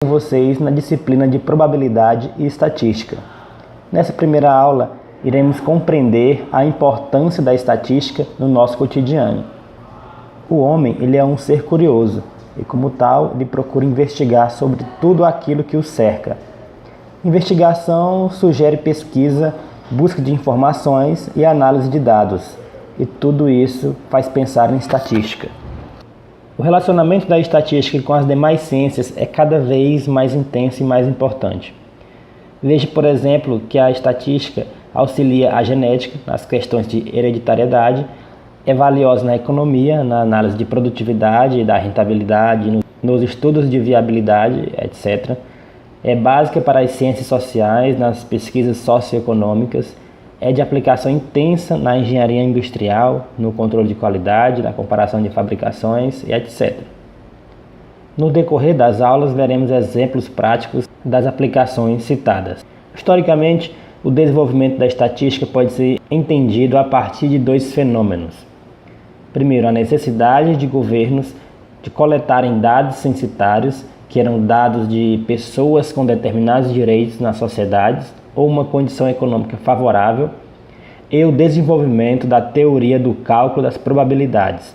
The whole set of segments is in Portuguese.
com vocês na disciplina de probabilidade e estatística. Nessa primeira aula, iremos compreender a importância da estatística no nosso cotidiano. O homem ele é um ser curioso e, como tal, ele procura investigar sobre tudo aquilo que o cerca. Investigação sugere pesquisa, busca de informações e análise de dados, e tudo isso faz pensar em estatística. O relacionamento da estatística com as demais ciências é cada vez mais intenso e mais importante. Veja, por exemplo, que a estatística auxilia a genética nas questões de hereditariedade, é valiosa na economia, na análise de produtividade e da rentabilidade, nos estudos de viabilidade, etc. É básica para as ciências sociais, nas pesquisas socioeconômicas, é de aplicação intensa na engenharia industrial, no controle de qualidade, na comparação de fabricações, e etc. No decorrer das aulas, veremos exemplos práticos das aplicações citadas. Historicamente, o desenvolvimento da estatística pode ser entendido a partir de dois fenômenos. Primeiro, a necessidade de governos de coletarem dados censitários, que eram dados de pessoas com determinados direitos nas sociedades ou uma condição econômica favorável, e o desenvolvimento da teoria do cálculo das probabilidades.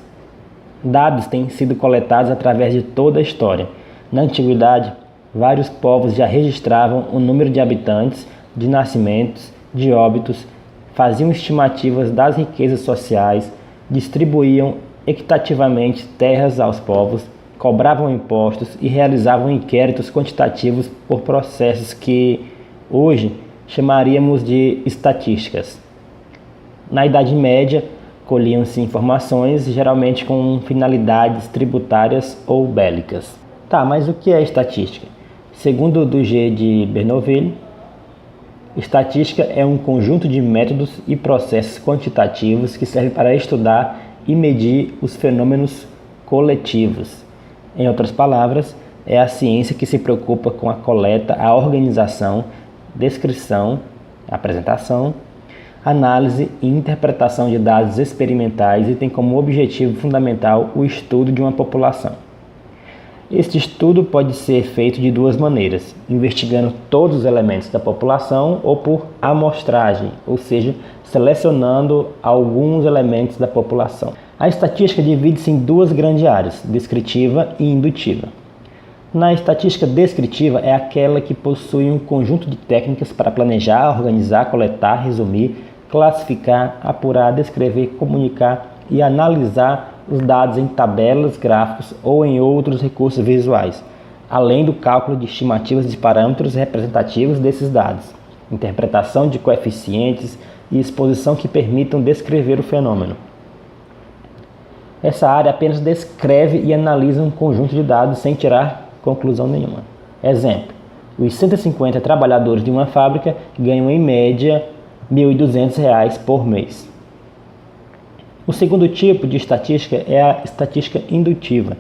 Dados têm sido coletados através de toda a história. Na antiguidade, vários povos já registravam o número de habitantes, de nascimentos, de óbitos, faziam estimativas das riquezas sociais, distribuíam equitativamente terras aos povos, cobravam impostos e realizavam inquéritos quantitativos por processos que hoje chamaríamos de estatísticas. Na Idade Média, colhiam-se informações, geralmente com finalidades tributárias ou bélicas. Mas o que é estatística? Segundo o Duget de Bernoulli, estatística é um conjunto de métodos e processos quantitativos que servem para estudar e medir os fenômenos coletivos. Em outras palavras, é a ciência que se preocupa com a coleta, a organização, descrição, apresentação, análise e interpretação de dados experimentais e tem como objetivo fundamental o estudo de uma população. Este estudo pode ser feito de duas maneiras, investigando todos os elementos da população ou por amostragem, ou seja, selecionando alguns elementos da população. A estatística divide-se em duas grandes áreas, descritiva e indutiva. Na estatística descritiva é aquela que possui um conjunto de técnicas para planejar, organizar, coletar, resumir, classificar, apurar, descrever, comunicar e analisar os dados em tabelas, gráficos ou em outros recursos visuais, além do cálculo de estimativas de parâmetros representativos desses dados, interpretação de coeficientes e exposição que permitam descrever o fenômeno. Essa área apenas descreve e analisa um conjunto de dados sem tirar conclusão nenhuma. Exemplo: os 150 trabalhadores de uma fábrica ganham em média R$ 1.200 por mês. O segundo tipo de estatística é a estatística indutiva.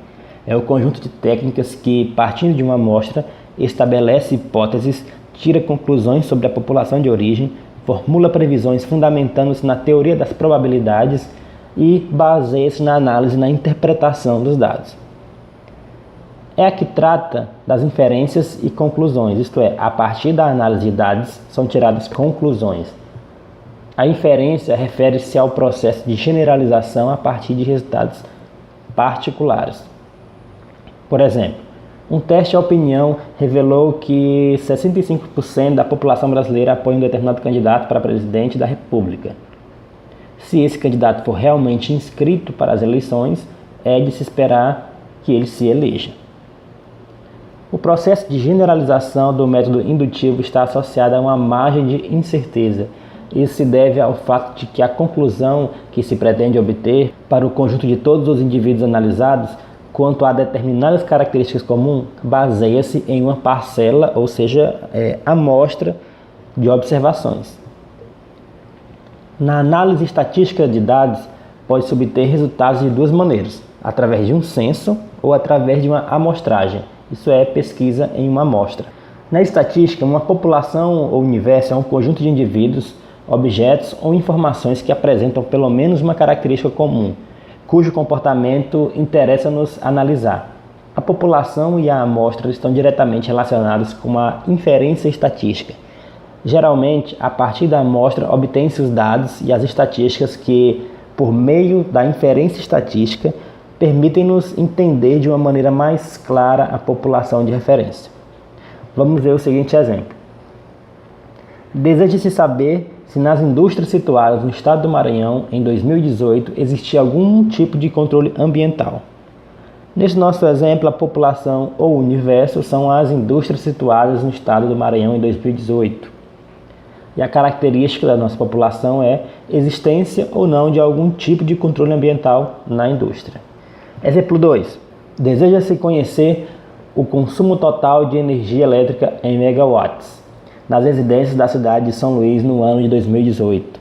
É o conjunto de técnicas que, partindo de uma amostra, estabelece hipóteses, tira conclusões sobre a população de origem, formula previsões fundamentando-se na teoria das probabilidades e baseia-se na análise e na interpretação dos dados. É a que trata das inferências e conclusões, isto é, a partir da análise de dados são tiradas conclusões. A inferência refere-se ao processo de generalização a partir de resultados particulares. Por exemplo, um teste de opinião revelou que 65% da população brasileira apoia um determinado candidato para presidente da República. Se esse candidato for realmente inscrito para as eleições, é de se esperar que ele se eleja. O processo de generalização do método indutivo está associado a uma margem de incerteza. Isso se deve ao fato de que a conclusão que se pretende obter para o conjunto de todos os indivíduos analisados quanto a determinadas características comuns baseia-se em uma parcela, ou seja, amostra de observações. Na análise estatística de dados, pode-se obter resultados de duas maneiras, através de um censo ou através de uma amostragem, isso é, pesquisa em uma amostra. Na estatística, uma população ou universo é um conjunto de indivíduos, objetos ou informações que apresentam pelo menos uma característica comum, cujo comportamento interessa-nos analisar. A população e a amostra estão diretamente relacionadas com a inferência estatística. Geralmente, a partir da amostra, obtém-se os dados e as estatísticas que, por meio da inferência estatística, permitem-nos entender de uma maneira mais clara a população de referência. Vamos ver o seguinte exemplo. Deseja-se saber se nas indústrias situadas no estado do Maranhão, em 2018, existia algum tipo de controle ambiental. Neste nosso exemplo, a população ou universo são as indústrias situadas no estado do Maranhão em 2018. E a característica da nossa população é existência ou não de algum tipo de controle ambiental na indústria. Exemplo 2. Deseja-se conhecer o consumo total de energia elétrica em megawatts nas residências da cidade de São Luís no ano de 2018.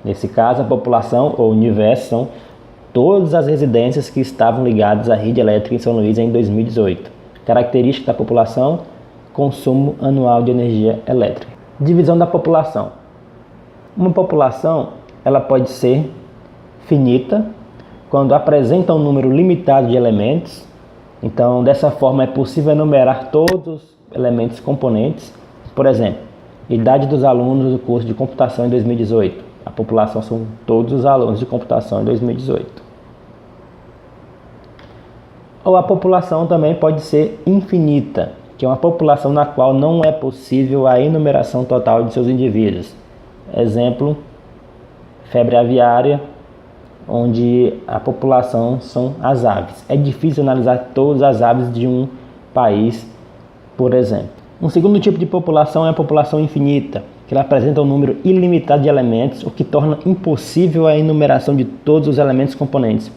Nesse caso, a população ou universo são todas as residências que estavam ligadas à rede elétrica em São Luís em 2018. Característica da população: consumo anual de energia elétrica. Divisão da população. Uma população ela pode ser finita quando apresenta um número limitado de elementos. Então, dessa forma, é possível enumerar todos os elementos componentes. Por exemplo, idade dos alunos do curso de computação em 2018. A população são todos os alunos de computação em 2018. Ou a população também pode ser infinita, que é uma população na qual não é possível a enumeração total de seus indivíduos. Exemplo, febre aviária, onde a população são as aves. É difícil analisar todas as aves de um país, por exemplo. Um segundo tipo de população é a população infinita, que ela apresenta um número ilimitado de elementos, o que torna impossível a enumeração de todos os elementos componentes.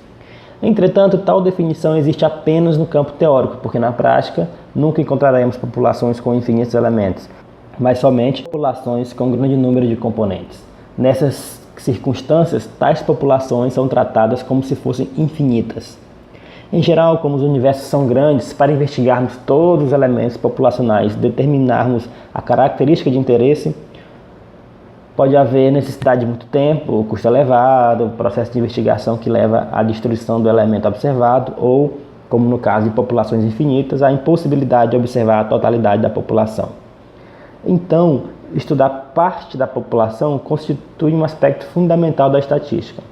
Entretanto, tal definição existe apenas no campo teórico, porque na prática nunca encontraremos populações com infinitos elementos, mas somente populações com um grande número de componentes. Nessas circunstâncias, tais populações são tratadas como se fossem infinitas. Em geral, como os universos são grandes, para investigarmos todos os elementos populacionais e determinarmos a característica de interesse, pode haver necessidade de muito tempo, custo elevado, processo de investigação que leva à destruição do elemento observado ou, como no caso de populações infinitas, a impossibilidade de observar a totalidade da população. Então, estudar parte da população constitui um aspecto fundamental da estatística.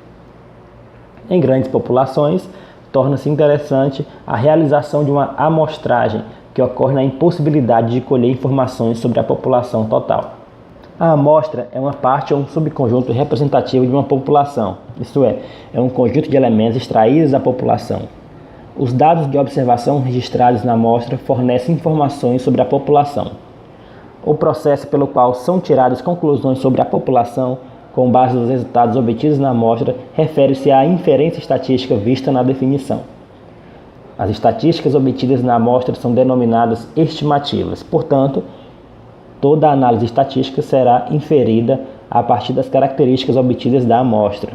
Em grandes populações, torna-se interessante a realização de uma amostragem que ocorre na impossibilidade de colher informações sobre a população total. A amostra é uma parte ou um subconjunto representativo de uma população, isto é um conjunto de elementos extraídos da população. Os dados de observação registrados na amostra fornecem informações sobre a população. O processo pelo qual são tiradas conclusões sobre a população com base nos resultados obtidos na amostra refere-se à inferência estatística vista na definição. As estatísticas obtidas na amostra são denominadas estimativas, portanto, toda a análise estatística será inferida a partir das características obtidas da amostra.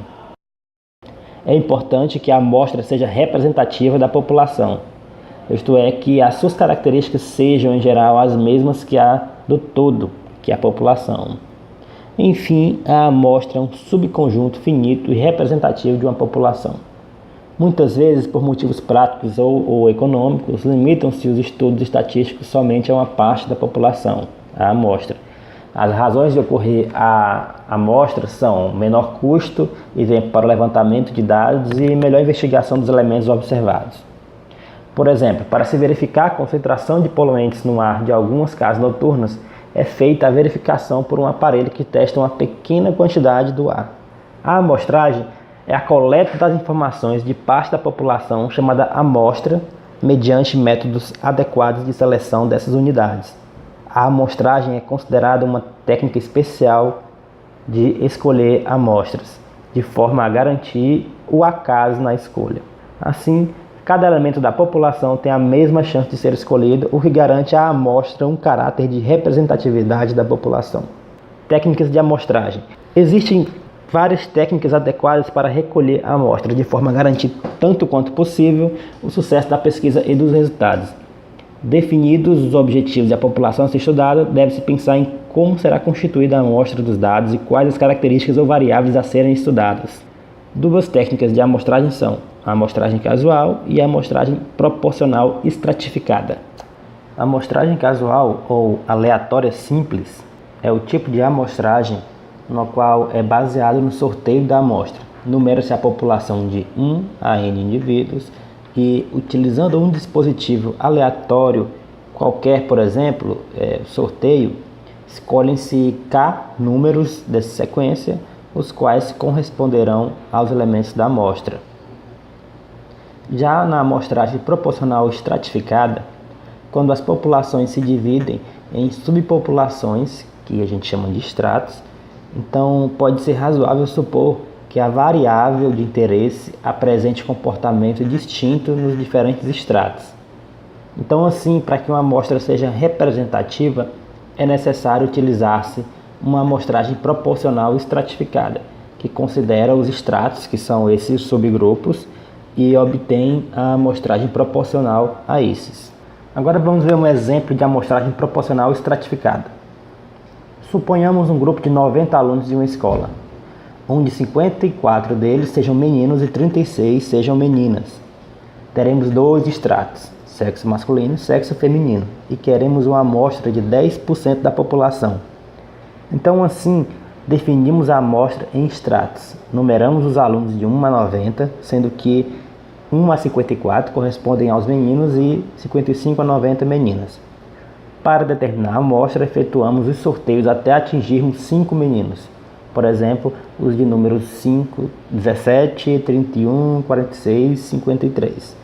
É importante que a amostra seja representativa da população, isto é, que as suas características sejam, em geral, as mesmas que a do todo, que é a população. Enfim, a amostra é um subconjunto finito e representativo de uma população. Muitas vezes, por motivos práticos ou econômicos, limitam-se os estudos estatísticos somente a uma parte da população, a amostra. As razões de ocorrer a amostra são menor custo, exemplo para o levantamento de dados, e melhor investigação dos elementos observados. Por exemplo, para se verificar a concentração de poluentes no ar de algumas casas noturnas, é feita a verificação por um aparelho que testa uma pequena quantidade do ar. A amostragem é a coleta das informações de parte da população chamada amostra, mediante métodos adequados de seleção dessas unidades. A amostragem é considerada uma técnica especial de escolher amostras, de forma a garantir o acaso na escolha. Assim, cada elemento da população tem a mesma chance de ser escolhido, o que garante à amostra um caráter de representatividade da população. Técnicas de amostragem. Existem várias técnicas adequadas para recolher a amostra, de forma a garantir, tanto quanto possível, o sucesso da pesquisa e dos resultados. Definidos os objetivos da população a ser estudada, deve-se pensar em como será constituída a amostra dos dados e quais as características ou variáveis a serem estudadas. Duas técnicas de amostragem são a amostragem casual e a amostragem proporcional estratificada. A amostragem casual ou aleatória simples é o tipo de amostragem no qual é baseado no sorteio da amostra. Numera-se a população de 1 a n indivíduos e, utilizando um dispositivo aleatório qualquer, por exemplo, sorteio, escolhem-se k números dessa sequência, os quais corresponderão aos elementos da amostra. Já na amostragem proporcional estratificada, quando as populações se dividem em subpopulações, que a gente chama de estratos, então pode ser razoável supor que a variável de interesse apresente comportamento distinto nos diferentes estratos. Então, assim, para que uma amostra seja representativa, é necessário utilizar-se uma amostragem proporcional estratificada, que considera os estratos, que são esses subgrupos, e obtém a amostragem proporcional a esses. Agora vamos ver um exemplo de amostragem proporcional estratificada. Suponhamos um grupo de 90 alunos de uma escola, onde 54 deles sejam meninos e 36 sejam meninas. Teremos dois estratos, sexo masculino e sexo feminino, e queremos uma amostra de 10% da população. Então, assim, definimos a amostra em estratos. Numeramos os alunos de 1 a 90, sendo que 1 a 54 correspondem aos meninos e 55 a 90 meninas. Para determinar a amostra, efetuamos os sorteios até atingirmos 5 meninos. Por exemplo, os de números 5, 17, 31, 46, 53.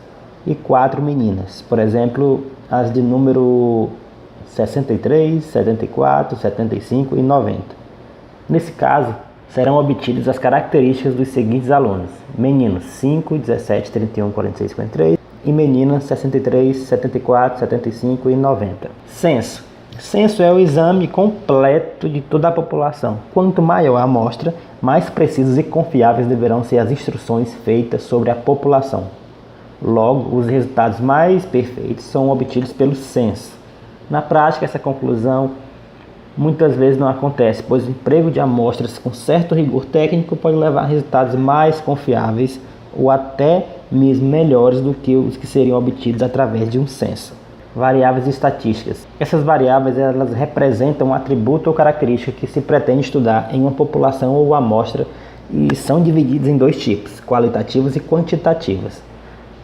E 4 meninas. Por exemplo, as de número 63, 74, 75 e 90. Nesse caso, serão obtidas as características dos seguintes alunos: meninos 5, 17, 31, 46, 53 e meninas 63, 74, 75 e 90. Censo. Censo é o exame completo de toda a população. Quanto maior a amostra, mais precisas e confiáveis deverão ser as instruções feitas sobre a população. Logo, os resultados mais perfeitos são obtidos pelo censo. Na prática, essa conclusão muitas vezes não acontece, pois o emprego de amostras com certo rigor técnico pode levar a resultados mais confiáveis ou até mesmo melhores do que os que seriam obtidos através de um censo. Variáveis estatísticas. Essas variáveis elas representam um atributo ou característica que se pretende estudar em uma população ou amostra e são divididas em dois tipos, qualitativas e quantitativas.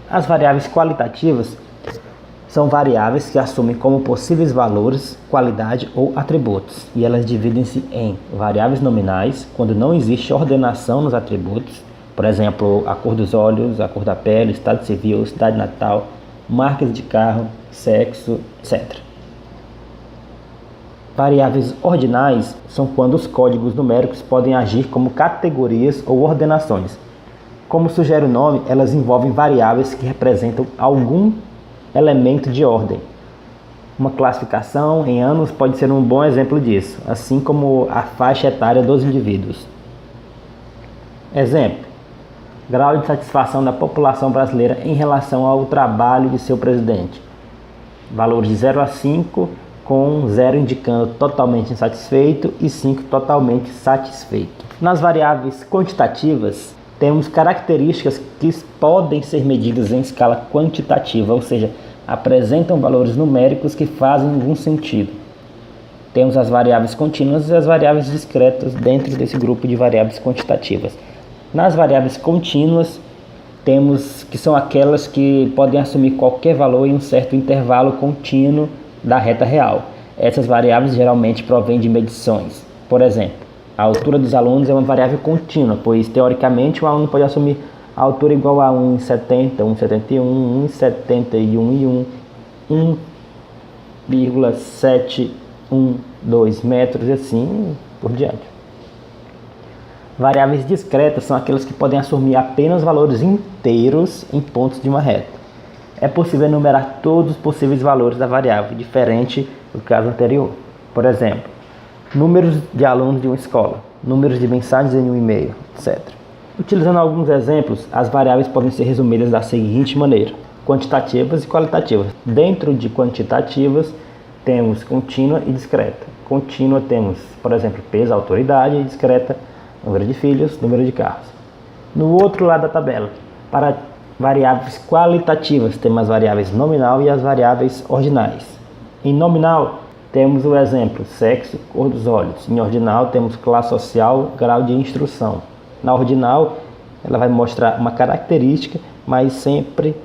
As variáveis qualitativas são variáveis que assumem como possíveis valores, qualidade ou atributos, e elas dividem-se em variáveis nominais, quando não existe ordenação nos atributos, por exemplo, a cor dos olhos, a cor da pele, estado civil, cidade natal, marcas de carro, sexo, etc. Variáveis ordinais são quando os códigos numéricos podem agir como categorias ou ordenações. Como sugere o nome, elas envolvem variáveis que representam algum elemento de ordem. Uma classificação em anos pode ser um bom exemplo disso, assim como a faixa etária dos indivíduos. Exemplo: grau de satisfação da população brasileira em relação ao trabalho de seu presidente. Valores de 0 a 5, com 0 indicando totalmente insatisfeito e 5 totalmente satisfeito. Nas variáveis quantitativas, temos características que podem ser medidas em escala quantitativa, ou seja, apresentam valores numéricos que fazem algum sentido. Temos as variáveis contínuas e as variáveis discretas dentro desse grupo de variáveis quantitativas. Nas variáveis contínuas, temos que são aquelas que podem assumir qualquer valor em um certo intervalo contínuo da reta real. Essas variáveis geralmente provêm de medições. Por exemplo, a altura dos alunos é uma variável contínua, pois teoricamente o aluno pode assumir a altura igual a 1,70, 1,71, 1,71 e 1,712 metros e assim por diante. Variáveis discretas são aquelas que podem assumir apenas valores inteiros em pontos de uma reta. É possível enumerar todos os possíveis valores da variável, diferente do caso anterior. Por exemplo, números de alunos de uma escola, números de mensagens em um e-mail, etc. Utilizando alguns exemplos, as variáveis podem ser resumidas da seguinte maneira: quantitativas e qualitativas. Dentro de quantitativas, temos contínua e discreta. Contínua temos, por exemplo, peso, autoridade, e discreta, número de filhos, número de carros. No outro lado da tabela, para variáveis qualitativas, temos as variáveis nominal e as variáveis ordinais. Em nominal, temos o exemplo, sexo, cor dos olhos. Em ordinal, temos classe social, grau de instrução. Na ordinal, ela vai mostrar uma característica, mas sempre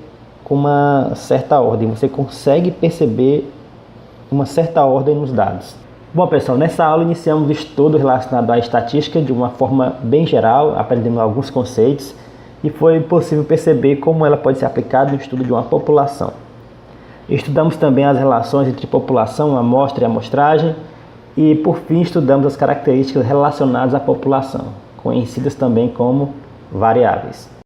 com uma certa ordem. Você consegue perceber uma certa ordem nos dados. Bom, pessoal, nessa aula iniciamos o estudo relacionado à estatística de uma forma bem geral, aprendendo alguns conceitos e foi possível perceber como ela pode ser aplicada no estudo de uma população. Estudamos também as relações entre população, amostra e amostragem e, por fim, estudamos as características relacionadas à população, conhecidas também como variáveis.